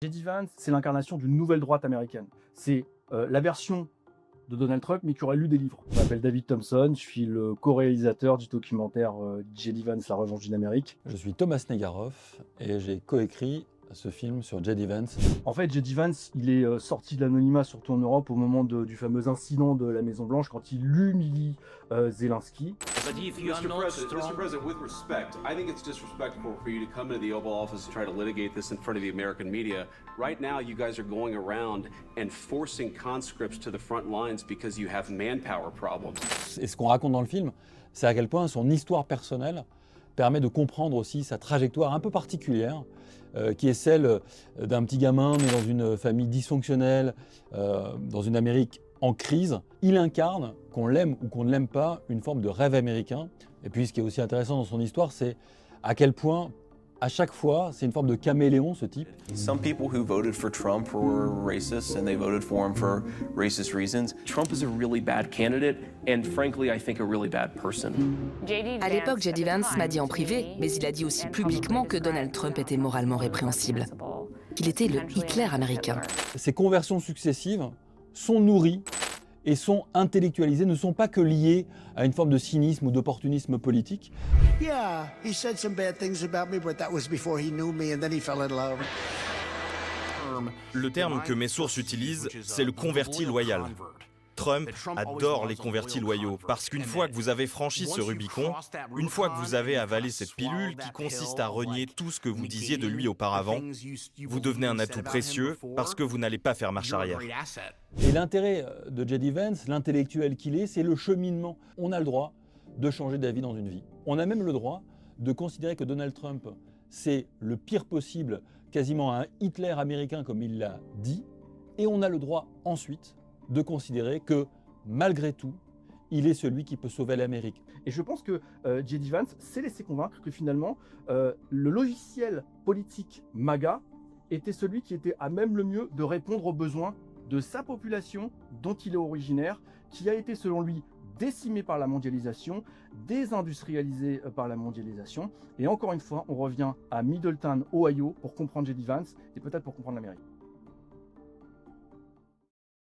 J.D. Vance, c'est l'incarnation d'une nouvelle droite américaine. C'est la version de Donald Trump, mais qui aurait lu des livres. Je m'appelle David Thompson, je suis le co-réalisateur du documentaire J.D. Vance, La revanche d'une Amérique. Je suis Thomas Negaroff et j'ai coécrit ce film sur J.D. Vance. En fait, J.D. Vance, il est sorti de l'anonymat, surtout en Europe, au moment du fameux incident de la Maison Blanche, quand il humilie Zelensky. Mr. President, with respect, I think it's disrespectful for you to come into the Oval Office and try to litigate this in front of the American media. Right now, you guys are going around and forcing conscripts to the front lines because you have manpower problems. Et ce qu'on raconte dans le film, c'est à quel point son histoire personnelle permet de comprendre aussi sa trajectoire un peu particulière, qui est celle d'un petit gamin né dans une famille dysfonctionnelle, dans une Amérique en crise. Il incarne, qu'on l'aime ou qu'on ne l'aime pas, une forme de rêve américain. Et puis ce qui est aussi intéressant dans son histoire, c'est à quel point, à chaque fois, c'est une forme de caméléon, ce type. Some people who voted for Trump were racist and they voted for him for racist reasons. Trump is a really bad candidate and frankly, I think a really bad person. À l'époque, J.D. Vance m'a dit en privé, mais il a dit aussi publiquement que Donald Trump était moralement répréhensible, qu'il était le Hitler américain. Ces conversions successives sont nourries et sont intellectualisées, ne sont pas que liées à une forme de cynisme ou d'opportunisme politique. Yeah, he said some bad things about me, but that was before he knew me and then he fell in love. Le terme que mes sources utilisent, c'est le converti loyal. Trump adore les convertis loyaux parce qu'une fois que vous avez franchi ce Rubicon, une fois que vous avez avalé cette pilule qui consiste à renier tout ce que vous disiez de lui auparavant, vous devenez un atout précieux parce que vous n'allez pas faire marche arrière. Et l'intérêt de J.D. Vance, l'intellectuel qu'il est, c'est le cheminement. On a le droit de changer d'avis dans une vie. On a même le droit de considérer que Donald Trump, c'est le pire possible, quasiment un Hitler américain comme il l'a dit. Et on a le droit ensuite de considérer que, malgré tout, il est celui qui peut sauver l'Amérique. Et je pense que J.D. Vance s'est laissé convaincre que finalement, le logiciel politique MAGA était celui qui était à même le mieux de répondre aux besoins de sa population dont il est originaire, qui a été selon lui décimée par la mondialisation, désindustrialisée par la mondialisation. Et encore une fois, on revient à Middletown, Ohio, pour comprendre J.D. Vance et peut-être pour comprendre l'Amérique.